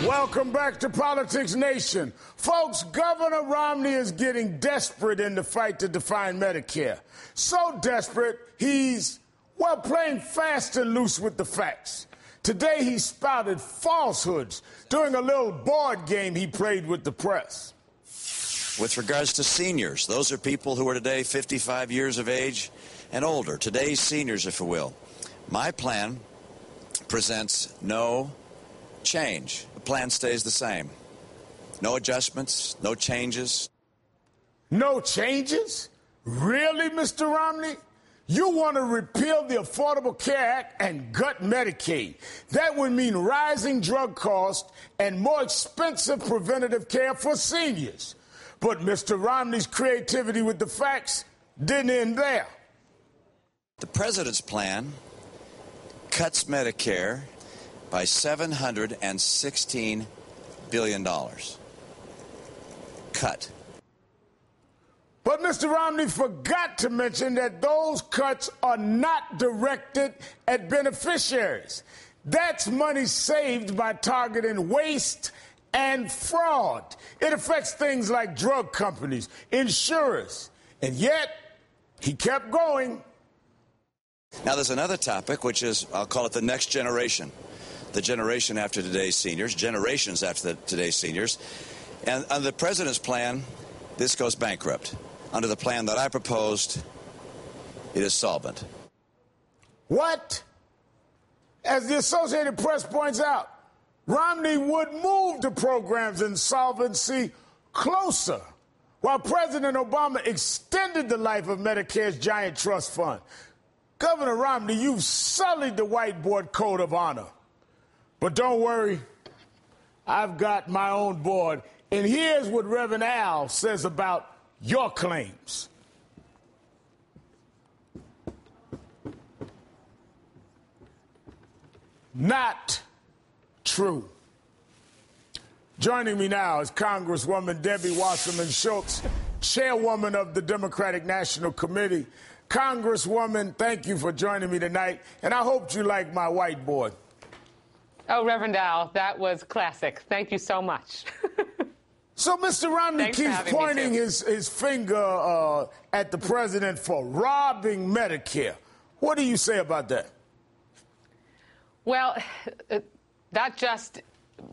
Welcome back to Politics Nation. Folks, Governor Romney is getting desperate in the fight to define Medicare. So desperate, he's, playing fast and loose with the facts. Today, he spouted falsehoods during a little board game he played with the press. With regards to seniors, those are people who are today 55 years of age and older, today's seniors, if you will. My plan presents no change. The plan stays the same. No adjustments, no changes. No changes? Really, Mr. Romney? You want to repeal the Affordable Care Act and gut Medicaid. That would mean rising drug costs and more expensive preventative care for seniors. But Mr. Romney's creativity with the facts didn't end there. The president's plan cuts Medicare by $716 billion. Cut. But Mr. Romney forgot to mention that those cuts are not directed at beneficiaries. That's money saved by targeting waste and fraud. It affects things like drug companies, insurers, and yet he kept going. Now there's another topic, which is, I'll call it the next generation. The generation after today's seniors, generations after today's seniors. And under the president's plan, this goes bankrupt. Under the plan that I proposed, it is solvent. What? As the Associated Press points out, Romney would move the program's insolvency closer, while President Obama extended the life of Medicare's giant trust fund. Governor Romney, you've sullied the whiteboard code of honor. But don't worry, I've got my own board. And here's what Reverend Al says about your claims. Not true. Joining me now is Congresswoman Debbie Wasserman Schultz, chairwoman of the Democratic National Committee. Congresswoman, thank you for joining me tonight, and I hope you like my whiteboard. Oh, Reverend Al, that was classic. Thank you so much. So Mr. Romney keeps pointing his finger at the president for robbing Medicare. What do you say about that? Well, that just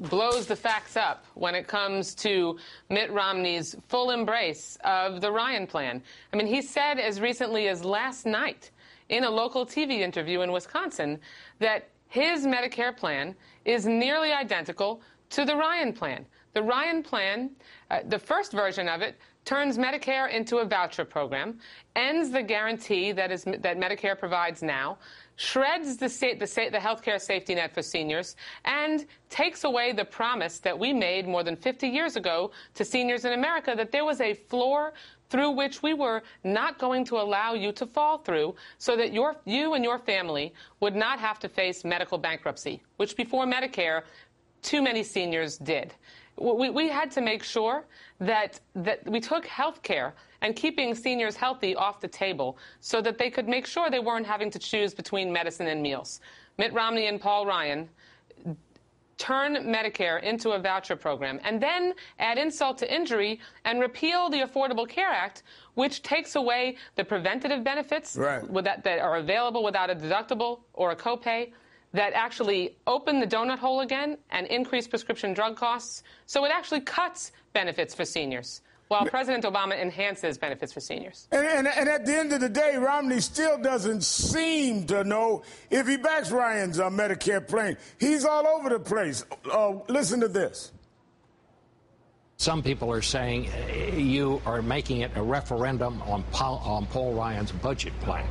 blows the facts up when it comes to Mitt Romney's full embrace of the Ryan plan. I mean, he said as recently as last night in a local TV interview in Wisconsin that his Medicare plan is nearly identical to the Ryan plan. The Ryan plan, the first version of it, turns Medicare into a voucher program, ends the guarantee that Medicare provides now, shreds the health care safety net for seniors, and takes away the promise that we made more than 50 years ago to seniors in America that there was a floor through which we were not going to allow you to fall through so that you and your family would not have to face medical bankruptcy, which before Medicare, too many seniors did. We had to make sure that we took health care and keeping seniors healthy off the table so that they could make sure they weren't having to choose between medicine and meals. Mitt Romney and Paul Ryan turn Medicare into a voucher program and then add insult to injury and repeal the Affordable Care Act, which takes away the preventative benefits that are available without a deductible or a copay, that actually open the donut hole again and increase prescription drug costs. So it actually cuts benefits for seniors, while President Obama enhances benefits for seniors. And at the end of the day, Romney still doesn't seem to know if he backs Ryan's Medicare plan. He's all over the place. Listen to this. Some people are saying you are making it a referendum on Paul Ryan's budget plan.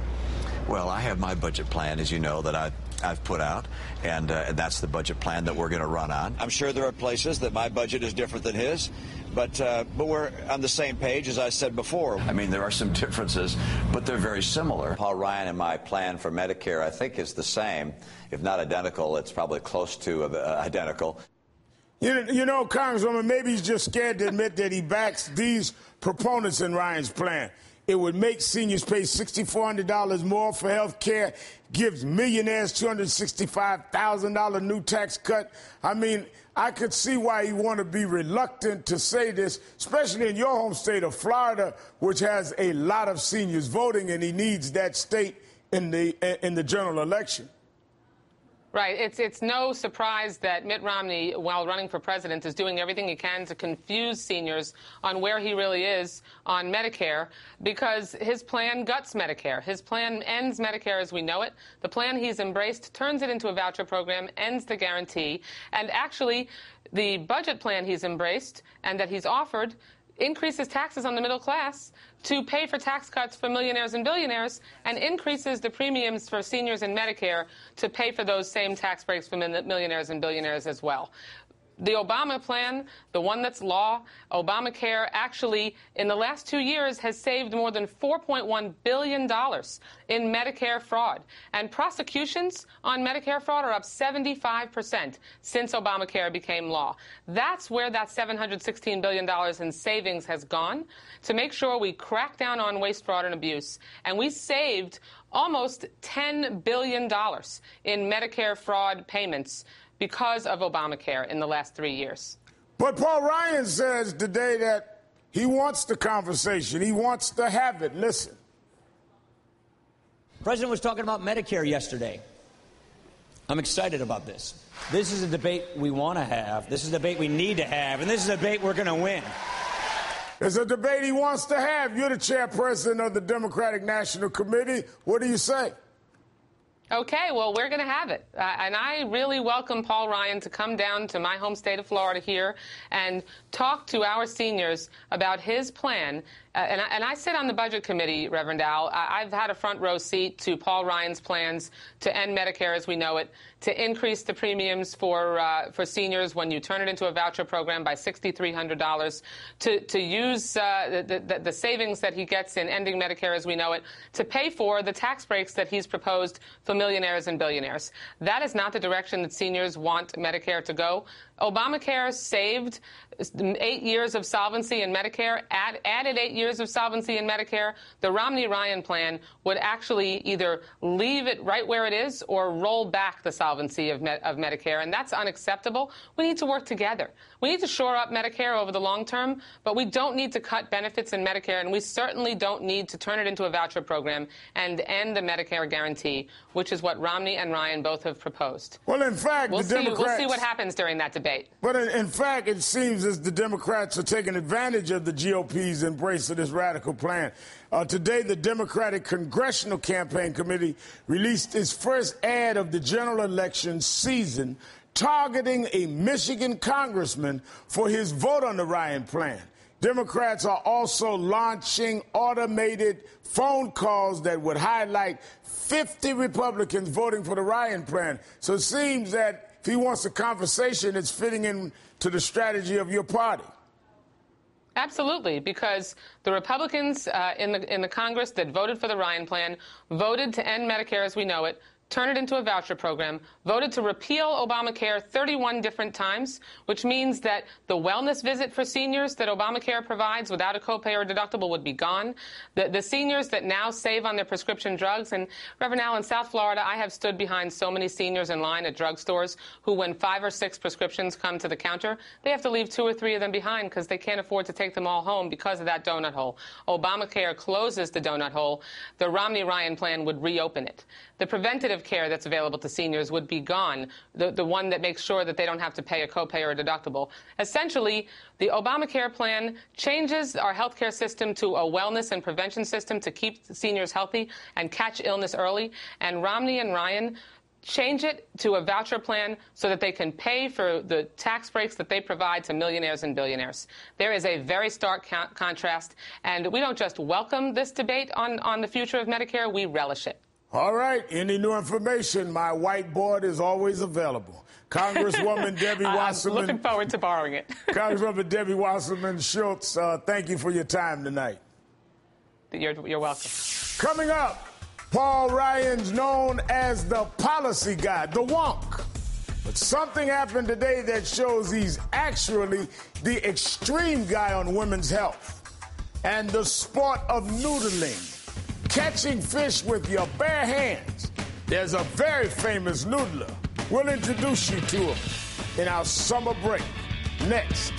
Well, I have my budget plan, as you know, that I've put out, and that's the budget plan that we're going to run on. I'm sure there are places that my budget is different than his, but we're on the same page, as I said before. I mean, there are some differences, but they're very similar. Paul Ryan and my plan for Medicare, I think, is the same. If not identical, it's probably close to identical. You know, Congresswoman, maybe he's just scared to admit that he backs these proponents in Ryan's plan. It would make seniors pay $6,400 more for health care, gives millionaires $265,000 new tax cut. I mean, I could see why you want to be reluctant to say this, especially in your home state of Florida, which has a lot of seniors voting, and he needs that state in the general election. Right. It's no surprise that Mitt Romney, while running for president, is doing everything he can to confuse seniors on where he really is on Medicare, because his plan guts Medicare. His plan ends Medicare as we know it. The plan he's embraced turns it into a voucher program, ends the guarantee, and actually the budget plan he's embraced and that he's offered increases taxes on the middle class to pay for tax cuts for millionaires and billionaires, and increases the premiums for seniors in Medicare to pay for those same tax breaks for millionaires and billionaires as well. The Obama plan, the one that's law, Obamacare, actually, in the last 2 years, has saved more than $4.1 billion in Medicare fraud. And prosecutions on Medicare fraud are up 75% since Obamacare became law. That's where that $716 billion in savings has gone, to make sure we crack down on waste, fraud, and abuse. And we saved almost $10 billion in Medicare fraud payments because of Obamacare in the last 3 years. But Paul Ryan says today that he wants the conversation. He wants to have it. Listen. The president was talking about Medicare yesterday. I'm excited about this. This is a debate we want to have. This is a debate we need to have. And this is a debate we're going to win. It's a debate he wants to have. You're the chairperson of the Democratic National Committee. What do you say? Okay, well, we're going to have it. And I really welcome Paul Ryan to come down to my home state of Florida here and talk to our seniors about his plan. And I sit on the Budget Committee, Reverend Al. I've had a front row seat to Paul Ryan's plans to end Medicare as we know it, to increase the premiums for seniors when you turn it into a voucher program by $6,300, to use the savings that he gets in ending Medicare as we know it, to pay for the tax breaks that he's proposed for millionaires and billionaires. That is not the direction that seniors want Medicare to go. Obamacare saved 8 years of solvency in Medicare, added 8 years of solvency in Medicare. The Romney-Ryan plan would actually either leave it right where it is or roll back the solvency of Medicare, and that's unacceptable. We need to work together. We need to shore up Medicare over the long term, but we don't need to cut benefits in Medicare, and we certainly don't need to turn it into a voucher program and end the Medicare guarantee, which is what Romney and Ryan both have proposed. Well, in fact, we'll the Democrats... We'll see what happens during that debate. But in fact, it seems as the Democrats are taking advantage of the GOP's embrace of this radical plan. Today, the Democratic Congressional Campaign Committee released its first ad of the general election season, targeting a Michigan congressman for his vote on the Ryan plan. Democrats are also launching automated phone calls that would highlight 50 Republicans voting for the Ryan plan. So it seems that if he wants a conversation, it's fitting into the strategy of your party. Absolutely, because the Republicans in the Congress that voted for the Ryan plan voted to end Medicare as we know it, turn it into a voucher program, voted to repeal Obamacare 31 different times, which means that the wellness visit for seniors that Obamacare provides without a copay or deductible would be gone. The seniors that now save on their prescription drugs, and Reverend Al, in South Florida, I have stood behind so many seniors in line at drugstores who, when 5 or 6 prescriptions come to the counter, they have to leave 2 or 3 of them behind because they can't afford to take them all home because of that donut hole. Obamacare closes the donut hole. The Romney-Ryan plan would reopen it. The preventative care that's available to seniors would be gone, the one that makes sure that they don't have to pay a copay or a deductible. Essentially, the Obamacare plan changes our health care system to a wellness and prevention system to keep seniors healthy and catch illness early. And Romney and Ryan change it to a voucher plan so that they can pay for the tax breaks that they provide to millionaires and billionaires. There is a very stark contrast, and we don't just welcome this debate on the future of Medicare, we relish it. All right. Any new information, my whiteboard is always available. Congresswoman Debbie Wasserman. I'm looking forward to borrowing it. Congresswoman Debbie Wasserman Schultz, thank you for your time tonight. You're welcome. Coming up, Paul Ryan's known as the policy guy, the wonk. But something happened today that shows he's actually the extreme guy on women's health. and the sport of noodling, catching fish with your bare hands. There's a very famous noodler. We'll introduce you to him in our summer break next.